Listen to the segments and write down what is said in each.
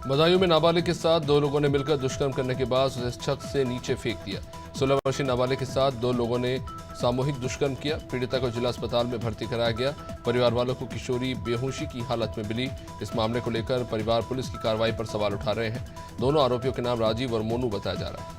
बदायूं में नाबालिग के साथ दो लोगों ने मिलकर दुष्कर्म करने के बाद उसे छत से नीचे फेंक दिया। 16 वर्षीय नाबालिग के साथ दो लोगों ने सामूहिक दुष्कर्म किया। पीड़िता को जिला अस्पताल में भर्ती कराया गया। परिवार वालों को किशोरी बेहोशी की हालत में मिली। इस मामले को लेकर परिवार पुलिस की कार्रवाई पर सवाल उठा रहे हैं। दोनों आरोपियों के नाम राजीव और मोनू बताया जा रहा है।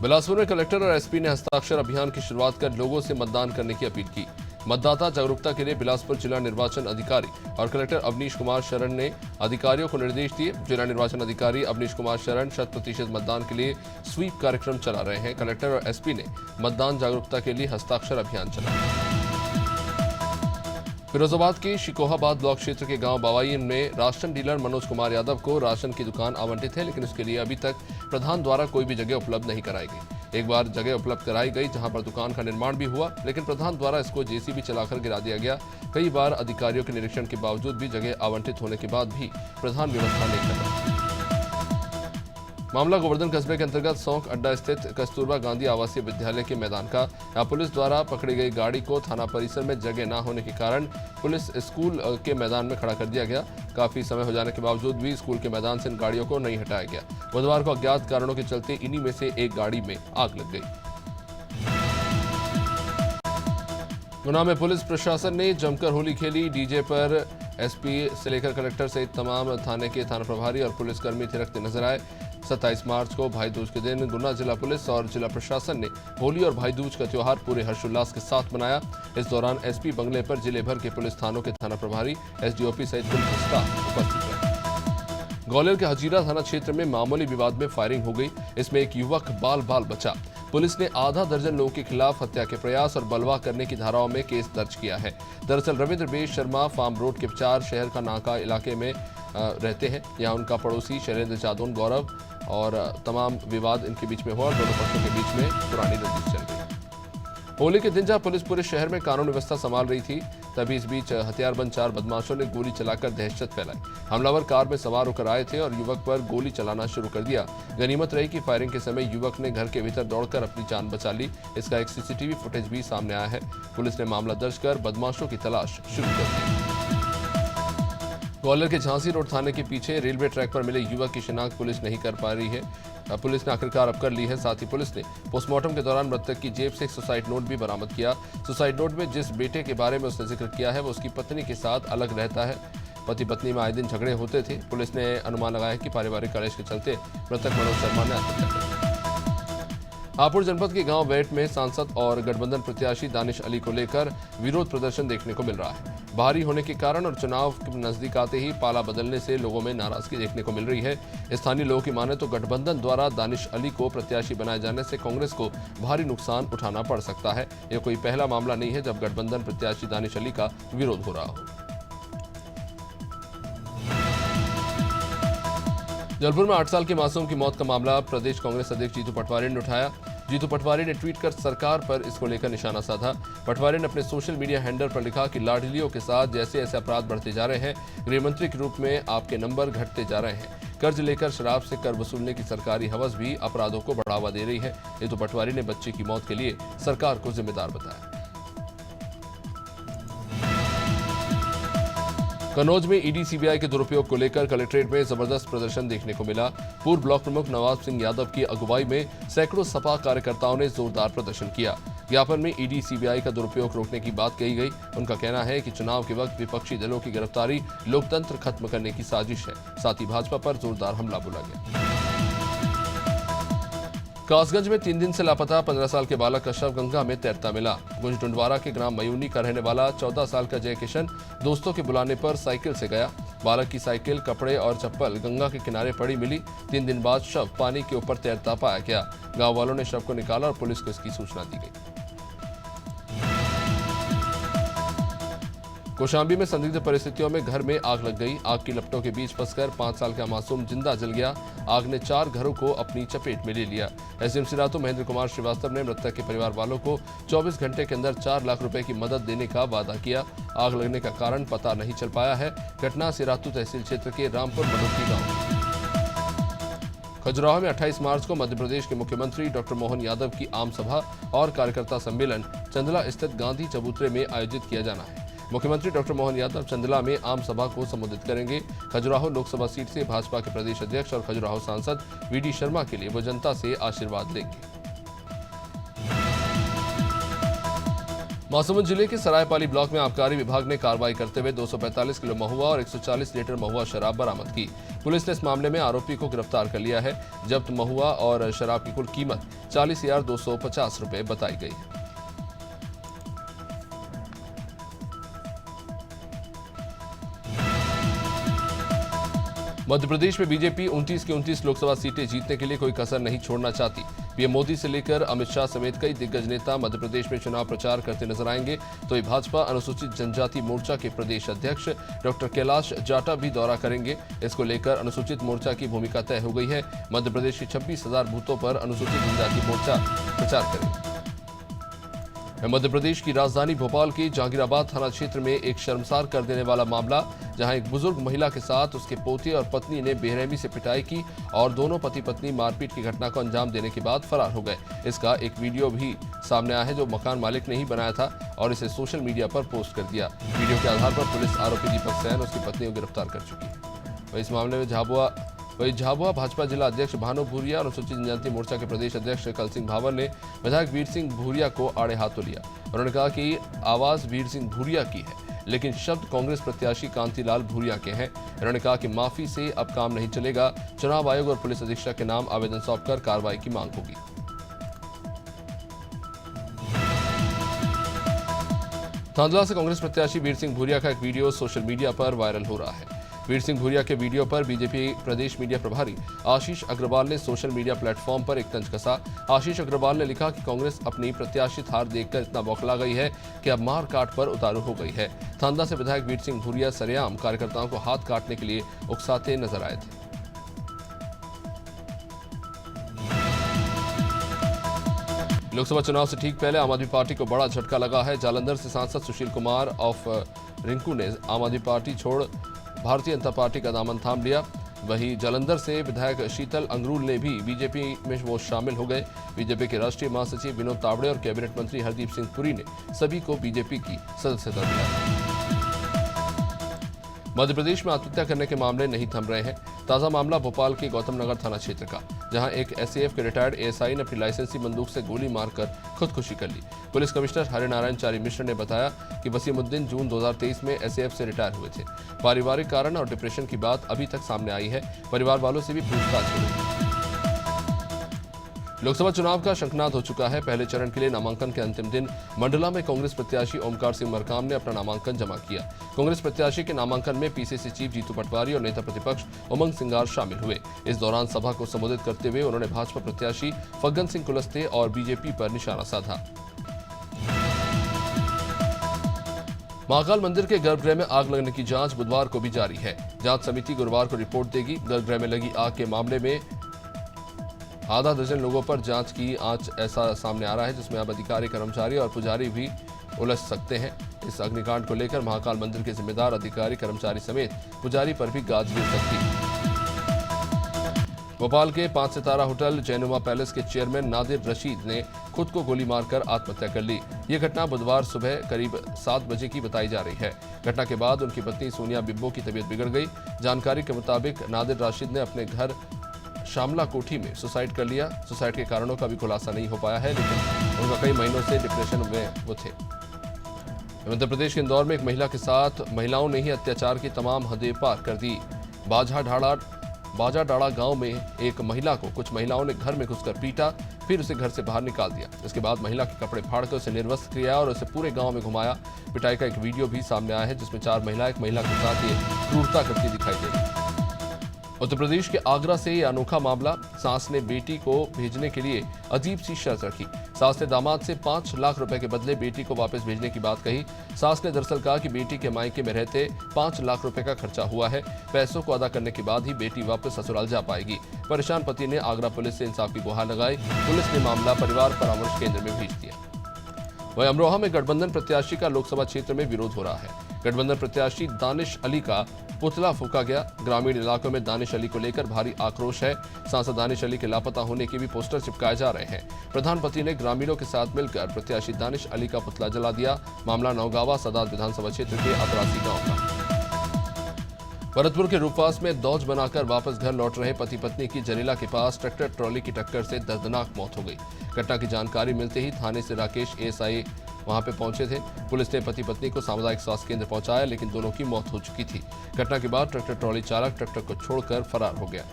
बिलासपुर में कलेक्टर और एसपी ने हस्ताक्षर अभियान की शुरुआत कर लोगों से मतदान करने की अपील की। मतदाता जागरूकता के लिए बिलासपुर जिला निर्वाचन अधिकारी और कलेक्टर अवनीश कुमार शरण ने अधिकारियों को निर्देश दिए। जिला निर्वाचन अधिकारी अवनीश कुमार शरण 100% मतदान के लिए स्वीप कार्यक्रम चला रहे हैं। कलेक्टर और एसपी ने मतदान जागरूकता के लिए हस्ताक्षर अभियान चलाया। फिरोजाबाद के शिकोहाबाद ब्लॉक क्षेत्र के गांव बावाई में राशन डीलर मनोज कुमार यादव को राशन की दुकान आवंटित है, लेकिन उसके लिए अभी तक प्रधान द्वारा कोई भी जगह उपलब्ध नहीं कराई गई। एक बार जगह उपलब्ध कराई गई जहां पर दुकान का निर्माण भी हुआ, लेकिन प्रधान द्वारा इसको जेसीबी चलाकर गिरा दिया गया। कई बार अधिकारियों के निरीक्षण के बावजूद भी जगह आवंटित होने के बाद भी प्रधान व्यवस्था नहीं कर रहा। मामला गोवर्धन कस्बे के अंतर्गत सौंक अड्डा स्थित कस्तूरबा गांधी आवासीय विद्यालय के मैदान का। यहाँ पुलिस द्वारा पकड़ी गई गाड़ी को थाना परिसर में जगह न होने के कारण पुलिस स्कूल के मैदान में खड़ा कर दिया गया। काफी समय हो जाने के बावजूद भी स्कूल के मैदान से इन गाड़ियों को नहीं हटाया गया। बुधवार को अज्ञात कारणों के चलते इन्हीं में से एक गाड़ी में आग लग गई। गुना में पुलिस प्रशासन ने जमकर होली खेली। डीजे पर एसपी से लेकर कलेक्टर सहित तमाम थाने के थाना प्रभारी और पुलिसकर्मी थिरकते नजर आए। 27 मार्च को भाई दूज के दिन गुना जिला पुलिस और जिला प्रशासन ने होली और भाई दूज का त्योहार पूरे हर्षोल्लास के साथ मनाया। इस दौरान एसपी बंगले पर जिले भर के पुलिस थानों के थाना प्रभारी, एसडीओपी सहित पुलिस स्टाफ उपस्थित रहे। ग्वालियर के हजीरा थाना क्षेत्र में मामूली विवाद में फायरिंग हो गई। इसमें एक युवक बाल बाल बचा। पुलिस ने आधा दर्जन लोगों के खिलाफ हत्या के प्रयास और बलवा करने की धाराओं में केस दर्ज किया है। दरअसल रविंद्र बेश शर्मा फार्म रोड के 4 शहर का नाका इलाके में रहते हैं। यहाँ उनका पड़ोसी शैलेंद्र जादौन गौरव और तमाम विवाद इनके बीच में हुआ और दोनों पक्षों के बीच में पुरानी रंजिश चल गई। होली के दिन जहां पुलिस पूरे शहर में कानून व्यवस्था संभाल रही थी, तभी इस बीच हथियारबंद 4 बदमाशों ने गोली चलाकर दहशत फैलाई। हमलावर कार में सवार होकर आए थे और युवक पर गोली चलाना शुरू कर दिया। गनीमत रही कि फायरिंग के समय युवक ने घर के भीतर दौड़कर अपनी जान बचा ली। इसका एक सीसीटीवी फुटेज भी सामने आया है। पुलिस ने मामला दर्ज कर बदमाशों की तलाश शुरू कर दी। ग्वालियर के झांसी रोड थाने के पीछे रेलवे ट्रैक पर मिले युवक की शिनाख्त पुलिस नहीं कर पा रही है। पुलिस ने आखिरकार अब कर ली है। साथ ही पुलिस ने पोस्टमार्टम के दौरान मृतक की जेब से एक सुसाइड नोट भी बरामद किया। सुसाइड नोट में जिस बेटे के बारे में उसने जिक्र किया है वो उसकी पत्नी के साथ अलग रहता है। पति पत्नी में आए दिन झगड़े होते थे। पुलिस ने अनुमान लगाया कि पारिवारिक कलेश के चलते मृतक मनोज शर्मा ने आत्महत्या कर ली। हापुड़ जनपद के गांव वेट में सांसद और गठबंधन प्रत्याशी दानिश अली को लेकर विरोध प्रदर्शन देखने को मिल रहा है। भारी होने के कारण और चुनाव के नजदीक आते ही पाला बदलने से लोगों में नाराजगी देखने को मिल रही है। स्थानीय लोगों की माने तो गठबंधन द्वारा दानिश अली को प्रत्याशी बनाए जाने से कांग्रेस को भारी नुकसान उठाना पड़ सकता है। यह कोई पहला मामला नहीं है जब गठबंधन प्रत्याशी दानिश अली का विरोध हो रहा हो। जबलपुर में 8 साल के मासूम की मौत का मामला प्रदेश कांग्रेस अध्यक्ष जीतू पटवारी ने उठाया। जीतू पटवारी ने ट्वीट कर सरकार पर इसको लेकर निशाना साधा। पटवारी ने अपने सोशल मीडिया हैंडल पर लिखा कि लाडलियों के साथ जैसे ऐसे अपराध बढ़ते जा रहे हैं, गृहमंत्री के रूप में आपके नंबर घटते जा रहे हैं। कर्ज लेकर शराब से कर वसूलने की सरकारी हवस भी अपराधों को बढ़ावा दे रही है। जीतू पटवारी ने बच्चे की मौत के लिए सरकार को जिम्मेदार बताया। कन्नौज में ईडी सीबीआई के दुरुपयोग को लेकर कलेक्ट्रेट में जबरदस्त प्रदर्शन देखने को मिला। पूर्व ब्लॉक प्रमुख नवाब सिंह यादव की अगुवाई में सैकड़ों सपा कार्यकर्ताओं ने जोरदार प्रदर्शन किया। ज्ञापन में ईडी सीबीआई का दुरुपयोग रोकने की बात कही गई। उनका कहना है कि चुनाव के वक्त विपक्षी दलों की गिरफ्तारी लोकतंत्र खत्म करने की साजिश है। साथ ही भाजपा पर जोरदार हमला बोला गया। कासगंज में 3 दिन से लापता 15 साल के बालक का शव गंगा में तैरता मिला। गुंज टुंडवारा के ग्राम मयूनी का रहने वाला 14 साल का जय किशन दोस्तों के बुलाने पर साइकिल से गया। बालक की साइकिल, कपड़े और चप्पल गंगा के किनारे पड़ी मिली। 3 दिन बाद शव पानी के ऊपर तैरता पाया गया। गांव वालों ने शव को निकाला और पुलिस को इसकी सूचना दी गई। कौशाम्बी में संदिग्ध परिस्थितियों में घर में आग लग गई। आग की लपटों के बीच फंसकर 5 साल का मासूम जिंदा जल गया। आग ने 4 घरों को अपनी चपेट में ले लिया। एसडीएम सिरातू महेंद्र कुमार श्रीवास्तव ने मृतक के परिवार वालों को 24 घंटे के अंदर 4 लाख रुपए की मदद देने का वादा किया। आग लगने का कारण पता नहीं चल पाया है। घटना सिरातू तहसील क्षेत्र के रामपुर मडुकी गांव। खजुराहो में 28 मार्च को मध्य प्रदेश के मुख्यमंत्री डॉक्टर मोहन यादव की आम सभा और कार्यकर्ता सम्मेलन चंदला स्थित गांधी चबूतरे में आयोजित किया जाना है। मुख्यमंत्री डॉक्टर मोहन यादव चंदला में आम सभा को संबोधित करेंगे। खजुराहो लोकसभा सीट से भाजपा के प्रदेश अध्यक्ष और खजुराहो सांसद वीडी शर्मा के लिए वो जनता से आशीर्वाद लेंगे। महासमुंद जिले के सरायपाली ब्लॉक में आबकारी विभाग ने कार्रवाई करते हुए 245 किलो महुआ और 140 लीटर महुआ शराब बरामद की। पुलिस ने इस मामले में आरोपी को गिरफ्तार कर लिया है। जब्त महुआ और शराब की कुल कीमत 40,250 रुपए बताई गई है। मध्य प्रदेश में बीजेपी 29 की 29 लोकसभा सीटें जीतने के लिए कोई कसर नहीं छोड़ना चाहती। पीएम मोदी से लेकर अमित शाह समेत कई दिग्गज नेता मध्य प्रदेश में चुनाव प्रचार करते नजर आएंगे। तो ये भाजपा अनुसूचित जनजाति मोर्चा के प्रदेश अध्यक्ष डॉक्टर कैलाश जाटा भी दौरा करेंगे। इसको लेकर अनुसूचित मोर्चा की भूमिका तय हो गई है। मध्य प्रदेश की 26,000 बूथों पर अनुसूचित जनजाति मोर्चा प्रचार करेगा। मध्य प्रदेश की राजधानी भोपाल के जहांगीराबाद थाना क्षेत्र में एक शर्मसार कर देने वाला मामला, जहां एक बुजुर्ग महिला के साथ उसके पोते और पत्नी ने बेरहमी से पिटाई की और दोनों पति पत्नी मारपीट की घटना को अंजाम देने के बाद फरार हो गए। इसका एक वीडियो भी सामने आया है जो मकान मालिक ने ही बनाया था और इसे सोशल मीडिया पर पोस्ट कर दिया। वीडियो के आधार पर पुलिस आरोपी दीपक सैन और उसकी पत्नी को गिरफ्तार कर चुकी है। इस मामले में झाबुआ भाजपा जिला अध्यक्ष भानु भूरिया और अनुसूचित जनजाति मोर्चा के प्रदेश अध्यक्ष कल सिंह भावर ने विधायक वीर सिंह भूरिया को आड़े हाथों लिया। उन्होंने कहा कि आवाज वीर सिंह भूरिया की है, लेकिन शब्द कांग्रेस प्रत्याशी कांतिलाल भूरिया के हैं। उन्होंने कहा कि माफी से अब काम नहीं चलेगा। चुनाव आयोग और पुलिस अधीक्षक के नाम आवेदन सौंपकर कार्रवाई की मांग होगी। थांदला से कांग्रेस प्रत्याशी वीर सिंह भूरिया का एक वीडियो सोशल मीडिया पर वायरल हो रहा है। वीर सिंह भूरिया के वीडियो पर बीजेपी प्रदेश मीडिया प्रभारी आशीष अग्रवाल ने सोशल मीडिया प्लेटफॉर्म पर एक तंज कसा। आशीष अग्रवाल ने लिखा कि कांग्रेस अपनी प्रत्याशित हार देखकर इतना बौखला गई है कि अब मार काट पर उतारू हो गई है। थांदला से विधायक वीर सिंह भूरिया सरेआम कार्यकर्ताओं को हाथ काटने के लिए उकसाते नजर आए थे। लोकसभा चुनाव से ठीक पहले आम आदमी पार्टी को बड़ा झटका लगा है। जालंधर से सांसद सुशील कुमार ऑफ रिंकू ने आम आदमी पार्टी छोड़ भारतीय जनता पार्टी का दामन थाम लिया। वहीं जालंधर से विधायक शीतल अंगरूल ने भी बीजेपी में वो शामिल हो गए। बीजेपी के राष्ट्रीय महासचिव विनोद तावड़े और कैबिनेट मंत्री हरदीप सिंह पुरी ने सभी को बीजेपी की सदस्यता दिलाई। मध्य प्रदेश में आत्महत्या करने के मामले नहीं थम रहे हैं। ताजा मामला भोपाल के गौतम नगर थाना क्षेत्र का, जहां एक एसएएफ के रिटायर्ड एएसआई ने अपनी लाइसेंसी बंदूक से गोली मारकर खुदकुशी कर ली। पुलिस कमिश्नर हरिनारायण चारी मिश्र ने बताया कि वसीमुद्दीन जून 2023 में एसएएफ से रिटायर हुए थे। पारिवारिक कारण और डिप्रेशन की बात अभी तक सामने आई है। परिवार वालों से भी पूछताछ हो रही है। लोकसभा चुनाव का शंखनाद हो चुका है। पहले चरण के लिए नामांकन के अंतिम दिन मंडला में कांग्रेस प्रत्याशी ओमकार सिंह मरकाम ने अपना नामांकन जमा किया। कांग्रेस प्रत्याशी के नामांकन में पीसीसी चीफ जीतू पटवारी और नेता प्रतिपक्ष उमंग सिंगार शामिल हुए। इस दौरान सभा को संबोधित करते हुए उन्होंने भाजपा प्रत्याशी फग्गन सिंह कुलस्ते और बीजेपी पर निशाना साधा। महाकाल मंदिर के गर्भगृह में आग लगने की जांच बुधवार को भी जारी है। जांच समिति गुरुवार को रिपोर्ट देगी। गर्भगृह में लगी आग के मामले में आधा दर्जन लोगों पर जांच की आंच ऐसा सामने आ रहा है, जिसमें अब अधिकारी, कर्मचारी और पुजारी भी उलझ सकते हैं। इस अग्निकांड को लेकर महाकाल मंदिर के जिम्मेदार अधिकारी, कर्मचारी समेत पुजारी पर भी गाज गिर सकती है। भोपाल के 5 सितारा होटल जैनुमा पैलेस के चेयरमैन नादिर रशीद ने खुद को गोली मारकर आत्महत्या कर ली। ये घटना बुधवार सुबह करीब 7 बजे की बताई जा रही है। घटना के बाद उनकी पत्नी सोनिया बिब्बो की तबीयत बिगड़ गई। जानकारी के मुताबिक नादिर रशीद ने अपने घर शामला कोठी में सुसाइड कर लिया। सुसाइड के कारणों का भी खुलासा नहीं हो पाया है, लेकिन उनका कई महीनों से डिप्रेशन में वो थे। मध्य प्रदेश के इंदौर में एक महिला के साथ महिलाओं ने ही अत्याचार की तमाम हदें पार कर दी। बाजाडाड़ा गांव में एक महिला को कुछ महिलाओं ने घर में घुसकर पीटा, फिर उसे घर से बाहर निकाल दिया। इसके बाद महिला के कपड़े फाड़कर उसे निर्वस्त्र किया और उसे पूरे गांव में घुमाया। पिटाई का एक वीडियो भी सामने आया है, जिसमें 4 महिलाएं एक महिला के साथ ये क्रूरता करती दिखाई दे रही है। उत्तर प्रदेश के आगरा से ये अनोखा मामला। सास ने बेटी को भेजने के लिए अजीब सी शर्त रखी। सास ने दामाद से 5 लाख रुपए के बदले बेटी को वापस भेजने की बात कही। सास ने दरअसल कहा कि बेटी के मायके में रहते 5 लाख रुपए का खर्चा हुआ है। पैसों को अदा करने के बाद ही बेटी वापस ससुराल जा पाएगी। परेशान पति ने आगरा पुलिस से इंसाफ की गुहार लगाई। पुलिस ने मामला परिवार परामर्श केंद्र में भेज दिया। वहीं अमरोहा में गठबंधन प्रत्याशी का लोकसभा क्षेत्र में विरोध हो रहा है। गठबंधन प्रत्याशी दानिश अली का पुतला फूंका गया। ग्रामीण इलाकों में दानिश अली को लेकर भारी आक्रोश है। सांसद दानिश अली के लापता होने के भी पोस्टर चिपकाए जा रहे हैं। प्रधानमंत्री ने ग्रामीणों के साथ मिलकर प्रत्याशी दानिश अली का पुतला जला दिया। मामला नौगावा सदात विधानसभा क्षेत्र के अतरासी गांव का। भरतपुर के रूपवास में दौज बनाकर वापस घर लौट रहे पति पत्नी की जरीला के पास ट्रैक्टर ट्रॉली की टक्कर से दर्दनाक मौत हो गई। घटना की जानकारी मिलते ही थाने से राकेश एएसआई वहां पे पहुंचे थे। पुलिस ने पति पत्नी को सामुदायिक स्वास्थ्य केंद्र पहुंचाया, लेकिन दोनों की मौत हो चुकी थी। घटना के बाद ट्रैक्टर ट्रॉली चालक ट्रैक्टर को छोड़कर फरार हो गया।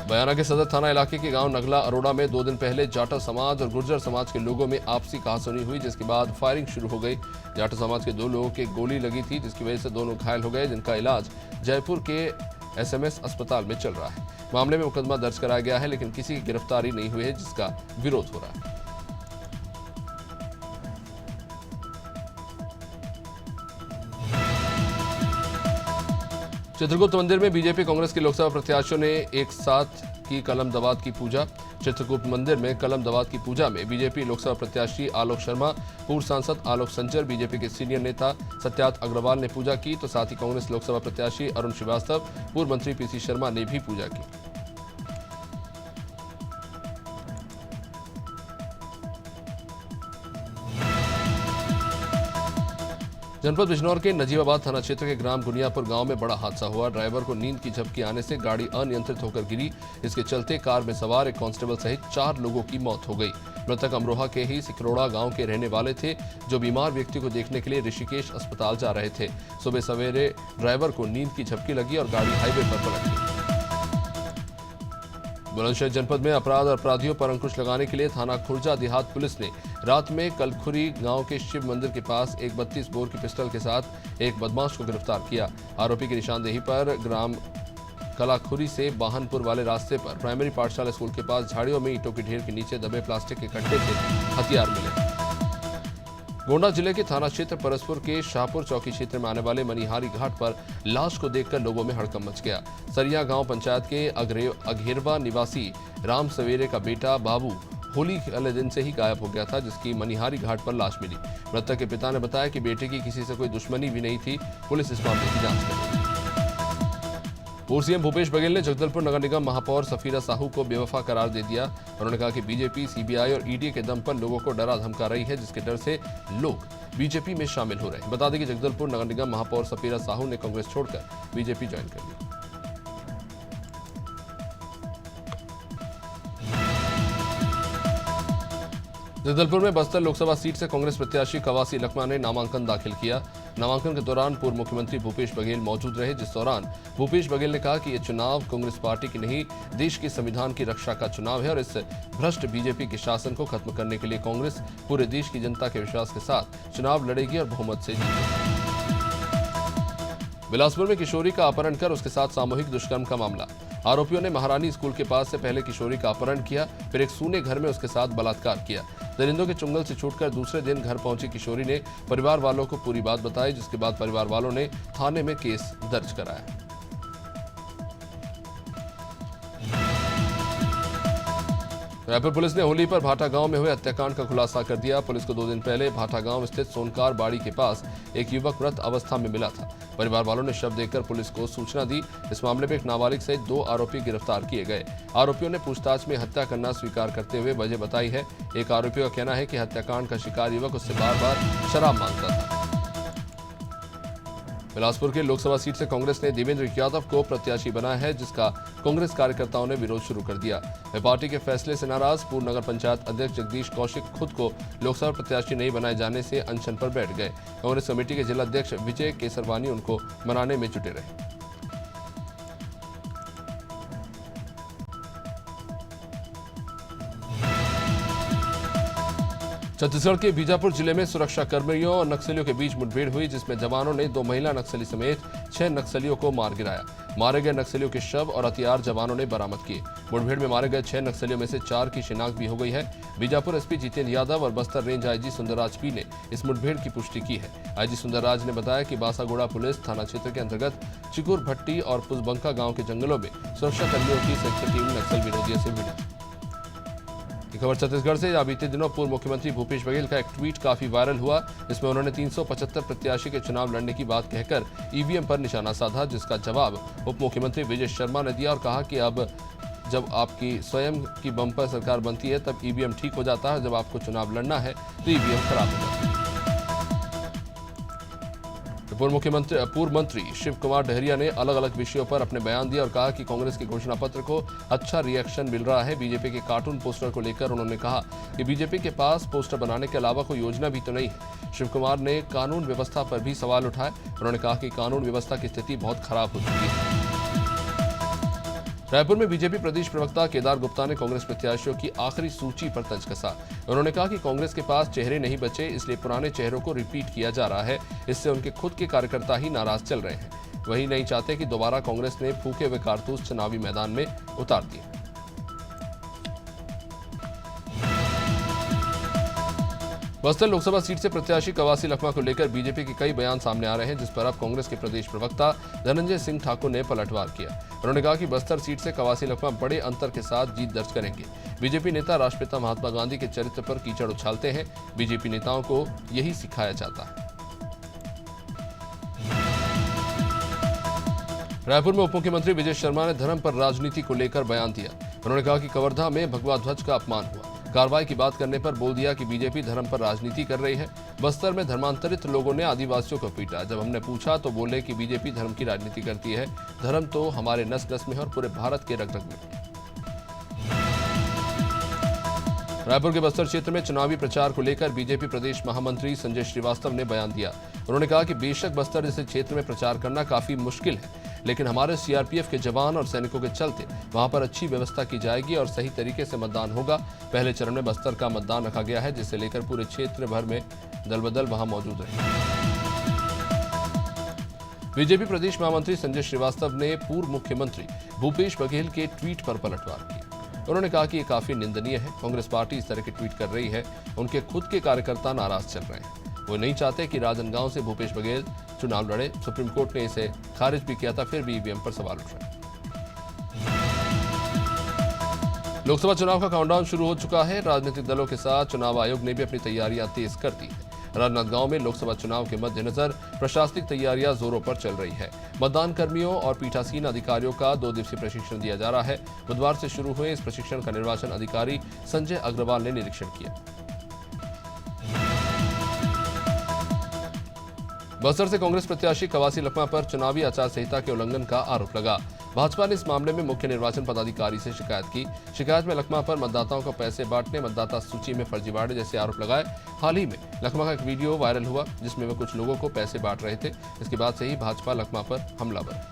बयाना के सदर थाना इलाके के गांव नगला अरोड़ा में 2 दिन पहले जाटा समाज और गुर्जर समाज के लोगों में आपसी कहासुनी हुई, जिसके बाद फायरिंग शुरू हो गई। जाटा समाज के 2 लोगों के गोली लगी थी, जिसकी वजह से दोनों घायल हो गए, जिनका इलाज जयपुर के एसएमएस अस्पताल में चल रहा है। मामले में मुकदमा दर्ज कराया गया है, लेकिन किसी की गिरफ्तारी नहीं हुई है, जिसका विरोध हो रहा है। चित्रकूट मंदिर में बीजेपी कांग्रेस के लोकसभा प्रत्याशियों ने एक साथ की कलम दवात की पूजा। चित्रकूट मंदिर में कलम दवात की पूजा में बीजेपी लोकसभा प्रत्याशी आलोक शर्मा, पूर्व सांसद आलोक संजर, बीजेपी के सीनियर नेता सत्यात अग्रवाल ने पूजा की, तो साथ ही कांग्रेस लोकसभा प्रत्याशी अरुण श्रीवास्तव, पूर्व मंत्री पीसी शर्मा ने भी पूजा की। जनपद बिजनौर के नजीबाबाद थाना क्षेत्र के ग्राम गुनियापुर गांव में बड़ा हादसा हुआ। ड्राइवर को नींद की झपकी आने से गाड़ी अनियंत्रित होकर गिरी। इसके चलते कार में सवार एक कांस्टेबल सहित 4 लोगों की मौत हो गई। मृतक अमरोहा के ही सिकरोड़ा गांव के रहने वाले थे, जो बीमार व्यक्ति को देखने के लिए ऋषिकेश अस्पताल जा रहे थे। सुबह सवेरे ड्राइवर को नींद की झपकी लगी और गाड़ी हाईवे पर पलट गई। बुलंदशहर जनपद में अपराध और अपराधियों पर अंकुश लगाने के लिए थाना खुर्जा देहात पुलिस ने रात में कलखुरी गांव के शिव मंदिर के पास एक 32 बोर की पिस्टल के साथ एक बदमाश को गिरफ्तार किया। आरोपी की निशानदेही पर ग्राम कलाखुरी से बाहनपुर वाले रास्ते पर प्राइमरी पाठशाला स्कूल के पास झाड़ियों में ईंटों के ढेर के नीचे दबे प्लास्टिक के कट्टे से हथियार मिले। गोंडा जिले के थाना क्षेत्र परसपुर के शाहपुर चौकी क्षेत्र में आने वाले मनिहारी घाट पर लाश को देखकर लोगों में हड़कंप मच गया। सरिया गांव पंचायत के अघेरवा निवासी राम सवेरे का बेटा बाबू होली वाले दिन से ही गायब हो गया था, जिसकी मनिहारी घाट पर लाश मिली। मृतक के पिता ने बताया कि बेटे की किसी से कोई दुश्मनी भी नहीं थी। पुलिस इस मामले की जांच कर रही है। पूर्व सीएम भूपेश बघेल ने जगदलपुर नगर निगम महापौर सफीरा साहू को बेवफा करार दे दिया। उन्होंने कहा कि बीजेपी, सीबीआई और ईडी के दम पर लोगों को डरा धमका रही है, जिसके डर से लोग बीजेपी में शामिल हो रहे हैं। बता दें कि जगदलपुर नगर निगम महापौर सफीरा साहू ने कांग्रेस छोड़कर बीजेपी ज्वाइन कर ली। जगदलपुर में बस्तर लोकसभा सीट से कांग्रेस प्रत्याशी कवासी लखमा ने नामांकन दाखिल किया। नामांकन के दौरान पूर्व मुख्यमंत्री भूपेश बघेल मौजूद रहे, जिस दौरान भूपेश बघेल ने कहा कि यह चुनाव कांग्रेस पार्टी की नहीं, देश के संविधान की रक्षा का चुनाव है और इस भ्रष्ट बीजेपी के शासन को खत्म करने के लिए कांग्रेस पूरे देश की जनता के विश्वास के साथ चुनाव लड़ेगी और बहुमत से जीतेगी। बिलासपुर में किशोरी का अपहरण कर उसके साथ सामूहिक दुष्कर्म का मामला। आरोपियों ने महारानी स्कूल के पास से पहले किशोरी का अपहरण किया, फिर एक सूने घर में उसके साथ बलात्कार किया। दरिंदों के चुंगल से छूटकर दूसरे दिन घर पहुंची किशोरी ने परिवार वालों को पूरी बात बताई, जिसके बाद परिवार वालों ने थाने में केस दर्ज कराया। रायपुर पुलिस ने होली पर भाटा गांव में हुए हत्याकांड का खुलासा कर दिया। पुलिस को 2 दिन पहले भाटा गांव स्थित सोनकार बाड़ी के पास एक युवक मृत अवस्था में मिला था। परिवार वालों ने शव देखकर पुलिस को सूचना दी। इस मामले में एक नाबालिग सहित 2 आरोपी गिरफ्तार किए गए। आरोपियों ने पूछताछ में हत्या करना स्वीकार करते हुए वजह बताई है। एक आरोपी का कहना है कि हत्याकांड का शिकार युवक उससे बार-बार शराब मांगता था। बिलासपुर के लोकसभा सीट से कांग्रेस ने देवेंद्र यादव को प्रत्याशी बनाया है, जिसका कांग्रेस कार्यकर्ताओं ने विरोध शुरू कर दिया। वे पार्टी के फैसले से नाराज पूर्व नगर पंचायत अध्यक्ष जगदीश कौशिक खुद को लोकसभा प्रत्याशी नहीं बनाए जाने से अनशन पर बैठ गए। कांग्रेस कमेटी के जिला अध्यक्ष विजय केसरवानी उनको मनाने में जुटे रहे। छत्तीसगढ़ के बीजापुर जिले में सुरक्षा कर्मियों और नक्सलियों के बीच मुठभेड़ हुई, जिसमें जवानों ने 2 महिला नक्सली समेत 6 नक्सलियों को मार गिराया। मारे गए नक्सलियों के शव और हथियार जवानों ने बरामद किए। मुठभेड़ में मारे गए 6 नक्सलियों में से 4 की शिनाख्त भी हो गई है। बीजापुर एसपी जितेंद्र यादव और Bastar range IG Sundarraj P ने इस मुठभेड़ की पुष्टि की है। आईजी सुंदरराज ने बताया कि बासागुड़ा पुलिस थाना क्षेत्र के अंतर्गत चिकुर भट्टी और पुसबंका गांव के जंगलों में सुरक्षा कर्मियों की संयुक्त टीम नक्सल विरोधियों से भिड़ी। खबर छत्तीसगढ़ से। जहां बीते दिनों पूर्व मुख्यमंत्री भूपेश बघेल का एक ट्वीट काफी वायरल हुआ। इसमें उन्होंने 375 प्रत्याशी के चुनाव लड़ने की बात कहकर ईवीएम पर निशाना साधा, जिसका जवाब उप मुख्यमंत्री विजय शर्मा ने दिया और कहा कि अब जब आपकी स्वयं की बम्पर सरकार बनती है तब ईवीएम ठीक हो जाता है, जब आपको चुनाव लड़ना है तो ईवीएम खराब हो जाता है। पूर्व मंत्री शिव कुमार डहरिया ने अलग अलग विषयों पर अपने बयान दिए और कहा कि कांग्रेस के घोषणा पत्र को अच्छा रिएक्शन मिल रहा है। बीजेपी के कार्टून पोस्टर को लेकर उन्होंने कहा कि बीजेपी के पास पोस्टर बनाने के अलावा कोई योजना भी तो नहीं है। शिव कुमार ने कानून व्यवस्था पर भी सवाल उठाए। उन्होंने कहा कि कानून व्यवस्था की स्थिति बहुत खराब हो चुकी है। रायपुर में बीजेपी प्रदेश प्रवक्ता केदार गुप्ता ने कांग्रेस प्रत्याशियों की आखिरी सूची पर तंज कसा। उन्होंने कहा कि कांग्रेस के पास चेहरे नहीं बचे, इसलिए पुराने चेहरों को रिपीट किया जा रहा है। इससे उनके खुद के कार्यकर्ता ही नाराज चल रहे हैं। वही नहीं चाहते कि दोबारा कांग्रेस ने फूके हुए कारतूस चुनावी मैदान में उतार दिए। बस्तर लोकसभा सीट से प्रत्याशी कवासी लखमा को लेकर बीजेपी के कई बयान सामने आ रहे हैं, जिस पर अब कांग्रेस के प्रदेश प्रवक्ता धनंजय सिंह ठाकुर ने पलटवार किया। उन्होंने कहा कि बस्तर सीट से कवासी लखमा बड़े अंतर के साथ जीत दर्ज करेंगे। बीजेपी नेता राष्ट्रपिता महात्मा गांधी के चरित्र पर कीचड़ उछालते हैं। बीजेपी नेताओं को यही सिखाया जाता है। रायपुर में उप मुख्यमंत्री विजय शर्मा ने धर्म पर राजनीति को लेकर बयान दिया। उन्होंने कहा कि कवर्धा में भगवा ध्वज का अपमान हुआ। कार्रवाई की बात करने पर बोल दिया कि बीजेपी धर्म पर राजनीति कर रही है। बस्तर में धर्मांतरित लोगों ने आदिवासियों को पीटा। जब हमने पूछा तो बोले कि बीजेपी धर्म की राजनीति करती है। धर्म तो हमारे नस नस में है और पूरे भारत के रग रग में। रायपुर के बस्तर क्षेत्र में चुनावी प्रचार को लेकर बीजेपी प्रदेश महामंत्री संजय श्रीवास्तव ने बयान दिया। उन्होंने कहा कि बेशक बस्तर जैसे क्षेत्र में प्रचार करना काफी मुश्किल है, लेकिन हमारे सीआरपीएफ के जवान और सैनिकों के चलते वहां पर अच्छी व्यवस्था की जाएगी और सही तरीके से मतदान होगा। पहले चरण में बस्तर का मतदान रखा गया है, जिसे लेकर पूरे क्षेत्र भर में दल बदल वहां मौजूद रहे। बीजेपी प्रदेश महामंत्री संजय श्रीवास्तव ने पूर्व मुख्यमंत्री भूपेश बघेल के ट्वीट पर पलटवार किया। उन्होंने कहा कि ये काफी निंदनीय है। कांग्रेस पार्टी इस तरह के ट्वीट कर रही है। उनके खुद के कार्यकर्ता नाराज चल रहे हैं। वो नहीं चाहते कि राजनांदगांव से भूपेश बघेल चुनाव लड़े। सुप्रीम कोर्ट ने इसे खारिज भी किया था, फिर भी ईवीएम पर सवाल उठ रहे हैं। लोकसभा चुनाव का काउंटडाउन शुरू हो चुका है। राजनीतिक दलों के साथ चुनाव आयोग ने भी अपनी तैयारियां तेज कर दी है। राजनांदगांव में लोकसभा चुनाव के मद्देनजर प्रशासनिक तैयारियां जोरों पर चल रही है। मतदान कर्मियों और पीठासीन अधिकारियों का 2 दिवसीय प्रशिक्षण दिया जा रहा है। बुधवार से शुरू हुए इस प्रशिक्षण का निर्वाचन अधिकारी संजय अग्रवाल ने निरीक्षण किया। बस्तर से कांग्रेस प्रत्याशी कवासी लखमा पर चुनावी आचार संहिता के उल्लंघन का आरोप लगा। भाजपा ने इस मामले में मुख्य निर्वाचन पदाधिकारी से शिकायत की। शिकायत में लखमा पर मतदाताओं को पैसे बांटने, मतदाता सूची में फर्जीवाड़े जैसे आरोप लगाए। हाल ही में लखमा का एक वीडियो वायरल हुआ, जिसमें वे कुछ लोगों को पैसे बांट रहे थे। इसके बाद से ही भाजपा लखमा पर हमलावर।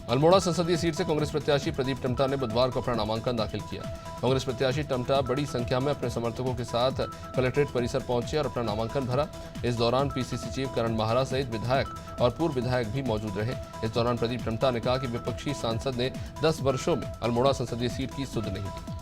अल्मोड़ा संसदीय सीट से कांग्रेस प्रत्याशी प्रदीप टमटा ने बुधवार को अपना नामांकन दाखिल किया। कांग्रेस प्रत्याशी टमटा बड़ी संख्या में अपने समर्थकों के साथ कलेक्ट्रेट परिसर पहुंचे और अपना नामांकन भरा। इस दौरान पीसीसी चीफ करण माहरा सहित विधायक और पूर्व विधायक भी मौजूद रहे। इस दौरान प्रदीप टमटा ने कहा कि विपक्षी सांसद ने 10 वर्षों में अल्मोड़ा संसदीय सीट की सुध नहीं दी।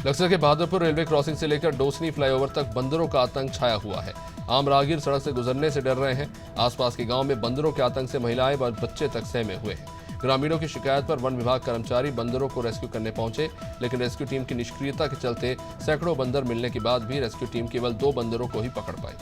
बक्सर के बहादुरपुर रेलवे क्रॉसिंग से लेकर डोसनी फ्लाईओवर तक बंदरों का आतंक छाया हुआ है। आम राहगीर सड़क से गुजरने से डर रहे हैं। आसपास के गांव में बंदरों के आतंक से महिलाएं व बच्चे तक सहमे हुए हैं। ग्रामीणों की शिकायत पर वन विभाग कर्मचारी बंदरों को रेस्क्यू करने पहुंचे, लेकिन रेस्क्यू टीम की निष्क्रियता के चलते सैकड़ों बंदर मिलने के बाद भी रेस्क्यू टीम केवल 2 बंदरों को ही पकड़ पाई।